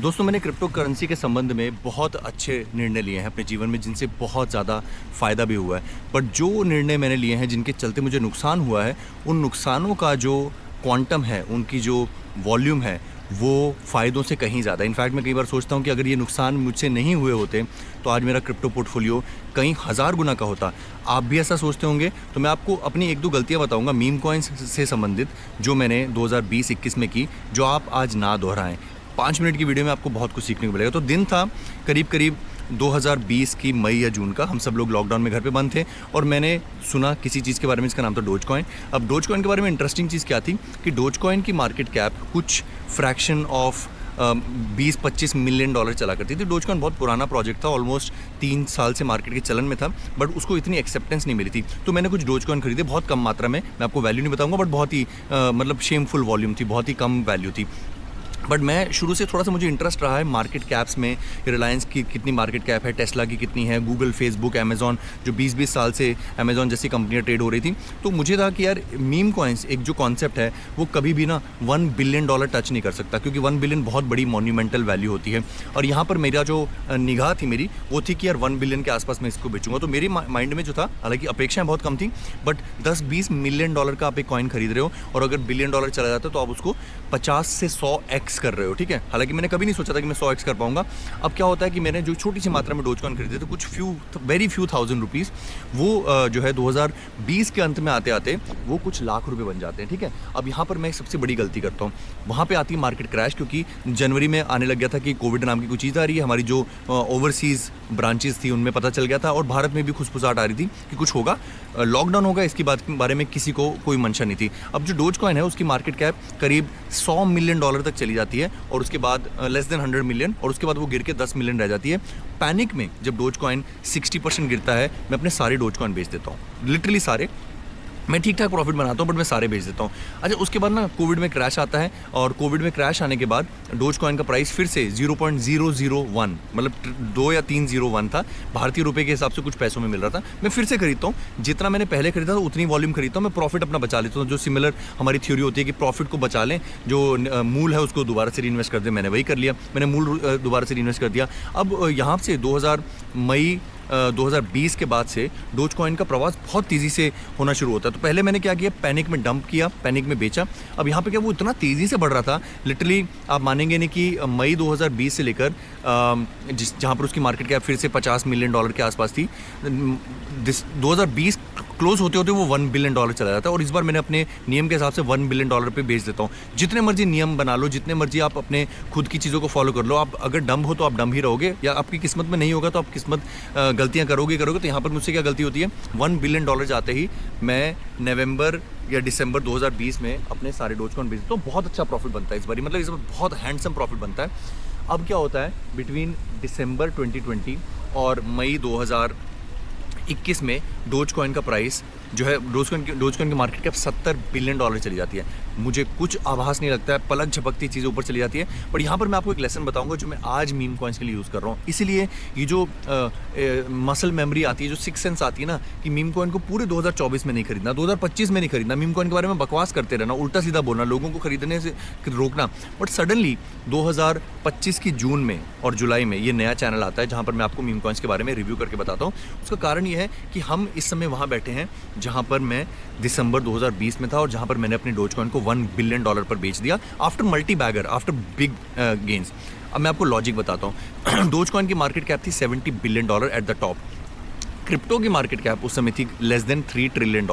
दोस्तों, मैंने crypto currency के संबंध में बहुत अच्छे निर्णय लिए हैं अपने जीवन में, जिनसे बहुत ज़्यादा फ़ायदा भी हुआ है। बट जो निर्णय मैंने लिए हैं जिनके चलते मुझे नुकसान हुआ है, उन नुकसानों का जो क्वांटम है, उनकी जो वॉल्यूम है, वो फ़ायदों से कहीं ज़्यादा। इनफैक्ट मैं कई बार सोचता हूँ कि अगर ये नुकसान मुझसे नहीं हुए होते तो आज मेरा क्रिप्टो पोर्टफोलियो कई हज़ार गुना का होता। आप भी ऐसा सोचते होंगे। तो मैं आपको अपनी एक दो गलतियाँ बताऊँगा मीम कॉइन्स से संबंधित, जो मैंने 2020-21 में की, जो आप आज ना दोहराएं। 5 मिनट की वीडियो में आपको बहुत कुछ सीखने को मिलेगा। तो दिन था करीब 2020 की मई या जून का। हम सब लोग लॉकडाउन में घर पे बंद थे और मैंने सुना किसी चीज़ के बारे में, इसका नाम था डोज कॉइन। अब डोज कॉइन के बारे में इंटरेस्टिंग चीज़ क्या थी कि डोज कॉइन की मार्केट कैप कुछ फ्रैक्शन ऑफ 20-25 मिलियन डॉलर चला करती थी। डोज कॉइन बहुत पुराना प्रोजेक्ट था, ऑलमोस्ट 3 साल से मार्केट के चलन में था, बट उसको इतनी एक्सेप्टेंस नहीं मिली थी। तो मैंने कुछ डोज कॉइन खरीदे बहुत कम मात्रा में। मैं आपको वैल्यू नहीं बताऊंगा, बट बहुत ही मतलब शेमफुल वॉल्यूम थी, बहुत ही कम वैल्यू थी। बट मैं शुरू से थोड़ा सा मुझे इंटरेस्ट रहा है मार्केट कैप्स में। रिलायंस की कितनी मार्केट कैप है, टेस्ला की कितनी है, गूगल, फेसबुक, अमेज़ॉन, जो 20-20 साल से अमेज़ॉन जैसी कंपनियां ट्रेड हो रही थी। तो मुझे था कि यार मीम कॉइन्स एक जो कॉन्सेप्ट है वो कभी भी ना $1 बिलियन टच नहीं कर सकता, क्योंकि 1 बिलियन बहुत बड़ी मॉन्यूमेंटल वैल्यू होती है। और यहाँ पर मेरा जो निगाह थी मेरी वो थी कि यार 1 बिलियन के आसपास मैं इसको बेचूंगा। तो मेरे माइंड में जो था, हालांकि अपेक्षाएं बहुत कम थी, बट 10-20 मिलियन डॉलर का आप एक कॉइन खरीद रहे हो और अगर $1 बिलियन चला जाता है तो आप उसको 50 से 100x कर रहे हो। ठीक है, हालांकि मैंने कभी नहीं सोचा था कि मैं 100x कर पाऊंगा। अब क्या होता है कि मैंने जो छोटी सी मात्रा में डोज कॉइन खरीदे थे, कुछ वेरी फ्यू थाउजेंड रुपीज़, वो जो है 2020 के अंत में आते आते वो कुछ लाख रुपए बन जाते हैं। ठीक है, अब यहाँ पर मैं एक सबसे बड़ी गलती करता हूँ, वहाँ पे आती है मार्केट क्रैश, क्योंकि जनवरी में आने लग गया था कि कोविड नाम की कुछ चीज़ आ रही है। हमारी जो ओवरसीज़ ब्रांचेस थी उनमें पता चल गया था और भारत में भी खुशफुसाहट आ रही थी कि कुछ होगा, लॉकडाउन होगा, इसकी बात के बारे में किसी को कोई मंशा नहीं थी। अब जो डोज कॉइन है उसकी मार्केट कैप करीब $100 मिलियन तक चली जाती है और उसके बाद लेस देन 100 मिलियन, और उसके बाद वो गिर के 10 मिलियन रह जाती है। पैनिक में जब डोज कॉइन 60% गिरता है, मैं अपने सारे डोज कॉइन बेच देता हूँ, लिटरली सारे। मैं ठीक ठाक प्रॉफिट बनाता हूँ बट मैं सारे बेच देता हूँ। अच्छा, उसके बाद ना कोविड में क्रैश आता है और कोविड में क्रैश आने के बाद डोज कॉइन का प्राइस फिर से 0.001, मतलब 2 या 301 था, भारतीय रुपए के हिसाब से कुछ पैसों में मिल रहा था। मैं फिर से खरीदता हूँ, जितना मैंने पहले खरीदा था उतनी वॉल्यूम खरीदता हूँ, मैं प्रॉफिट अपना बचा लेता हूँ। जो सिमिलर हमारी थ्योरी होती है कि प्रॉफिट को बचा लें, जो मूल है उसको दोबारा से रीइन्वेस्ट कर दें, मैंने वही कर लिया। मैंने मूल दोबारा से रीइन्वेस्ट कर दिया। अब यहाँ से मई 2020 के बाद से डोज कॉइन का प्रवास बहुत तेज़ी से होना शुरू होता है। तो पहले मैंने क्या किया, पैनिक में डंप किया, पैनिक में बेचा। अब यहाँ पे क्या वो इतना तेज़ी से बढ़ रहा था, लिटरली आप मानेंगे नहीं कि मई 2020 से लेकर जहाँ पर उसकी मार्केट कैप फिर से $50 मिलियन के आसपास थी, 2020 क्लोज होते होते वो $1 बिलियन चला जाता है। और इस बार मैंने अपने नियम के हिसाब से $1 बिलियन पे बेच देता हूँ। जितने मर्जी नियम बना लो, जितने मर्जी आप अपने खुद की चीज़ों को फॉलो कर लो, आप अगर डम हो तो आप डम ही रहोगे, या आपकी किस्मत में नहीं होगा तो आप किस्मत गलतियाँ करोगे। तो यहाँ पर मुझसे क्या गलती होती है, $1 बिलियन जाते ही मैं नवंबर या दिसंबर 2020 में अपने सारे डोज कॉइन बेच देता हूँ। बहुत अच्छा प्रॉफिट बनता है इस बार, मतलब इस बार बहुत हैंडसम प्रॉफिट बनता है। अब क्या होता है, बिटवीन दिसंबर 2020 और मई 2021 में डोज कॉइन का प्राइस जो है, डोज कॉइन की मार्केट कैप $70 बिलियन चली जाती है। मुझे कुछ आभास नहीं लगता है, पलक झपकती चीज़ें ऊपर चली जाती है। पर यहाँ पर मैं आपको एक लेसन बताऊंगा जो मैं आज मीम कॉइन्स के लिए यूज़ कर रहा हूँ। इसीलिए ये जो मसल मेमोरी आती है, जो सिक्स सेंस आती है ना, कि मीम कॉइन को पूरे 2024 में नहीं खरीदना, 2025 में नहीं खरीदना, मीम कॉइन के बारे में बकवास करते रहना, उल्टा सीधा बोलना, लोगों को खरीदने से रोकना। बट सडनली 2025 की जून में और जुलाई में ये नया चैनल आता है जहाँ पर मैं आपको मीम कॉइन्स के बारे में रिव्यू करके बताता हूँ। उसका कारण ये है कि हम इस समय वहाँ बैठे हैं जहाँ पर मैं दिसंबर 2020 में था और जहाँ पर मैंने अपने डोज कॉइन को $1 बिलियन पर बेच दिया, after multi bagger, after big gains. अब मैं आपको लॉजिक बताता हूँ। डोज कॉइन की मार्केट कैप थी $70 billion at the top. Crypto की मार्केट कैप उस समय थी लेस देन $3 ट्रिलियन।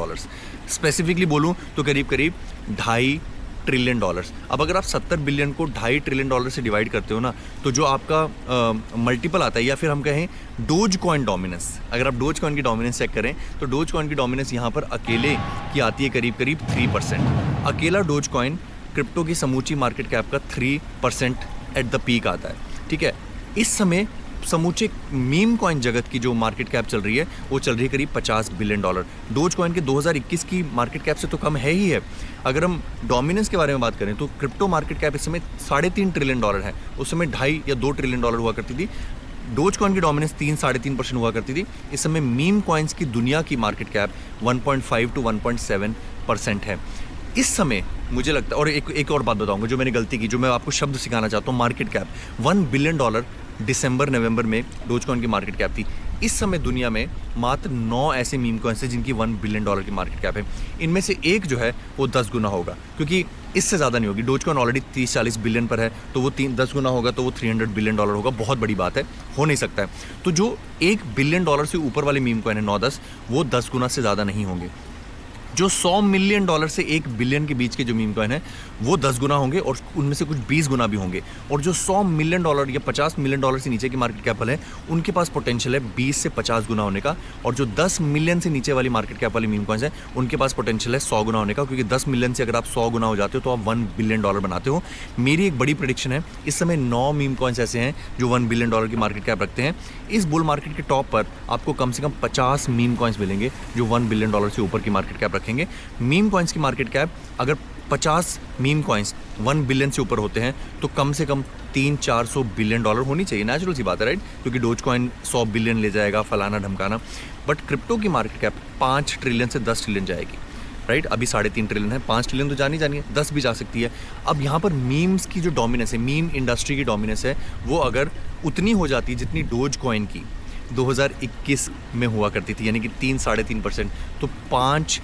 स्पेसिफिकली बोलूँ तो करीब $2.5 ट्रिलियन। अब अगर आप 70 बिलियन को $2.5 ट्रिलियन से डिवाइड करते हो ना, तो जो आपका मल्टीपल आता है, या फिर हम कहें डोज कॉइन डोमिनेंस, अगर आप डोज कॉइन की डोमिनेंस चेक करें तो डोज कॉइन की डोमिनेंस यहाँ पर अकेले की आती है करीब 3%। अकेला डोज कॉइन क्रिप्टो की समूची मार्केट कैप का 3% एट द पीक आता है। ठीक है, इस समय समूचे मीम कॉइन जगत की जो मार्केट कैप चल रही है वो चल रही है करीब $50 बिलियन। डोज कॉइन के 2021 की मार्केट कैप से तो कम है ही है। अगर हम डोमिनेंस के बारे में बात करें तो क्रिप्टो मार्केट कैप इस समय $3.5 ट्रिलियन है, उस समय 2.5 या 2 ट्रिलियन हुआ करती थी। डोज कॉइन की डोमिनेंस 3-3.5% हुआ करती थी। इस समय मीम कॉइन्स की दुनिया की मार्केट कैप 1.5 to 1.7% है। इस समय मुझे लगता है, और एक और बात बताऊंगा जो मैंने गलती की, जो मैं आपको शब्द सिखाना चाहता हूँ, मार्केट कैप। $1 बिलियन दिसंबर नवंबर में डोजकॉइन की मार्केट कैप थी। इस समय दुनिया में मात्र 9 ऐसे मीम कॉइन्स हैं जिनकी $1 बिलियन की मार्केट कैप है। इनमें से एक जो है वो 10 गुना होगा, क्योंकि इससे ज़्यादा नहीं होगी। डोजकॉइन ऑलरेडी 30-40 बिलियन पर है, तो वो 10 गुना होगा तो वो $300 बिलियन होगा। बहुत बड़ी बात है, हो नहीं सकता है। तो जो $1 बिलियन से ऊपर वाले मीम कॉइन है 9-10, वो 10 गुना से ज़्यादा नहीं होंगे। जो $100 मिलियन से $1 बिलियन के बीच के जो मीम कॉइन है वो 10 गुना होंगे, और उनमें से कुछ 20 गुना भी होंगे। और जो $100 मिलियन या $50 मिलियन से नीचे की मार्केट कैप वाले हैं उनके पास पोटेंशियल है 20 से 50 गुना होने का। और जो 10 मिलियन से नीचे वाली मार्केट कैप वाली मीम कॉइन्स हैं उनके पास पोटेंशियल है 100 गुना होने का, क्योंकि 10 मिलियन से अगर आप 100 गुना हो जाते हो तो आप $1 बिलियन बनाते हो। मेरी एक बड़ी प्रेडिक्शन है, इस समय 9 मीम कॉइन्स ऐसे हैं जो $1 बिलियन की मार्केट कैप रखते हैं। इस बुल मार्केट के टॉप पर आपको कम से कम 50 मीम कॉइन्स मिलेंगे जो $1 बिलियन से ऊपर की मार्केट कैप रखेंगे। मीम कॉइन्स की मार्केट कैप अगर 50 मीम कॉइन्स $1 बिलियन से ऊपर होते हैं तो कम से कम 300-400 बिलियन होनी चाहिए। नेचुरल सी बात है, राइट? क्योंकि डोज कॉइन 100 बिलियन ले जाएगा, फलाना ढमकाना। बट क्रिप्टो की मार्केट कैप 5 ट्रिलियन से 10 ट्रिलियन जाएगी, राइट? अभी 3.5 ट्रिलियन है, 5 ट्रिलियन तो जानी है, 10 भी जा सकती है। अब यहाँ पर मीम्स की जो डोमिनेंस है, मीम इंडस्ट्री की डोमिनेंस है, वो अगर उतनी हो जाती जितनी डोज कॉइन की 2021 में हुआ करती थी, यानी कि 3-3.5%, तो $5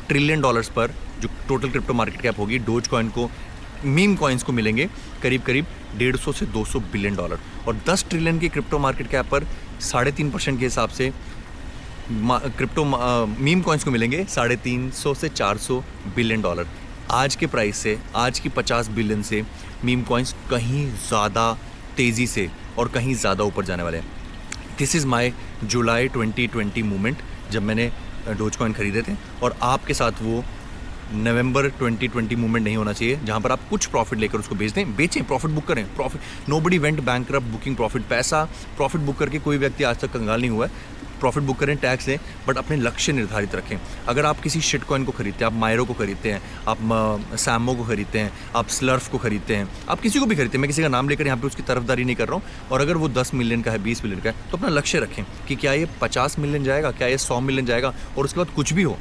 ट्रिलियन पर जो टोटल क्रिप्टो मार्केट कैप होगी, डोज कॉइन को, मीम कॉइन्स को मिलेंगे करीब 150 से 200 बिलियन डॉलर। और 10 ट्रिलियन की क्रिप्टो मार्केट कैप पर 3.5% के हिसाब से क्रिप्टो मीम कॉइन्स को मिलेंगे 350 से 400 बिलियन डॉलर। आज के प्राइस से, आज की 50 बिलियन से मीम कॉइन्स कहीं ज़्यादा तेज़ी से और कहीं ज़्यादा ऊपर जाने वाले हैं। This is my July 2020 movement, जब मैंने डोज कॉइन खरीदे थे। और आपके साथ वो नवंबर 2020 मूवमेंट नहीं होना चाहिए जहाँ पर आप कुछ प्रॉफिट लेकर उसको बेचें, प्रॉफिट बुक करें। Profit, nobody went bankrupt booking profit. पैसा प्रॉफिट बुक करके कोई व्यक्ति आज तक कंगाल नहीं हुआ है। प्रॉफिट बुक करें, टैक्स दें, बट अपने लक्ष्य निर्धारित रखें। अगर आप किसी शिट कॉइन को खरीदते हैं, आप मायरो को खरीदते हैं, आप सैमो को खरीदते हैं, आप स्लर्फ को खरीदते हैं, आप किसी को भी खरीदते हैं, मैं किसी का नाम लेकर यहाँ पे उसकी तरफदारी नहीं कर रहा हूँ। और अगर वो 10 मिलियन का है, 20 मिलियन का है, तो अपना लक्ष्य रखें कि क्या ये 50 मिलियन जाएगा, क्या ये 100 मिलियन जाएगा। और उसके बाद कुछ भी हो,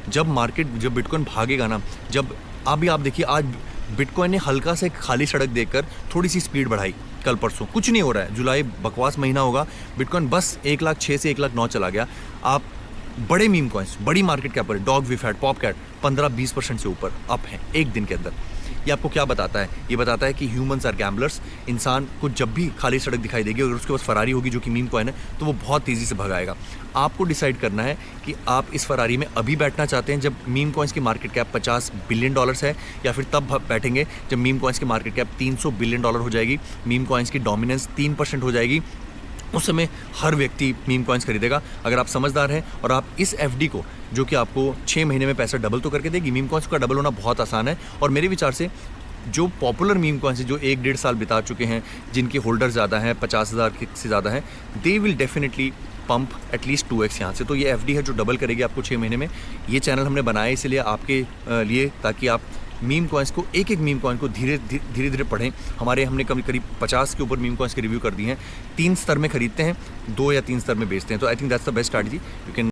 जब बिटकॉइन भागेगा ना, जब अभी आप देखिए, आज बिटकॉइन ने हल्का से खाली सड़क देखकर थोड़ी सी स्पीड बढ़ाई, कल परसों कुछ नहीं हो रहा है। जुलाई बकवास महीना होगा, बिटकॉइन बस 1,06,000 से 1,09,000 चला गया। आप बड़े मीम कॉइन्स, बड़ी मार्केट कैप पर, डॉग विफैट, पॉपकैट 15-20% से ऊपर अप हैं एक दिन के अंदर। ये आपको क्या बताता है? ये बताता है कि ह्यूमंस आर गैम्बलर्स। इंसान को जब भी खाली सड़क दिखाई देगी, अगर उसके पास फरारी होगी जो कि मीम कॉइन है, तो वो बहुत तेज़ी से भगाएगा। आपको डिसाइड करना है कि आप इस फरारी में अभी बैठना चाहते हैं जब मीम कॉइन्स की मार्केट कैप $50 बिलियन है, या फिर तब बैठेंगे जब मीम कॉइन्स की मार्केट कैप $300 बिलियन हो जाएगी, मीम कॉइन्स की डोमिनेंस 3% हो जाएगी। उस समय हर व्यक्ति मीम कॉइन्स खरीदेगा। अगर आप समझदार हैं और आप इस एफडी को, जो कि आपको 6 महीने में पैसा डबल तो करके देगी, मीम कॉइन्स का डबल होना बहुत आसान है। और मेरे विचार से जो पॉपुलर मीम कॉइन्स हैं, जो 1-1.5 साल बिता चुके हैं, जिनके होल्डर ज़्यादा हैं, 50,000 से ज़्यादा हैं, they will definitely pump at least 2x यहाँ से। तो ये एफडी है जो डबल करेगी आपको 6 महीने में। ये चैनल हमने बनाया इसलिए आपके लिए, ताकि आप मीम कॉइन्स को, एक मीम कॉइन को धीरे धीरे पढ़ें। हमने करीब 50 के ऊपर मीम कॉइन्स के रिव्यू कर दिए हैं। 3 स्तर में खरीदते हैं, 2 या 3 स्तर में बेचते हैं। तो I think that's the best strategy. You can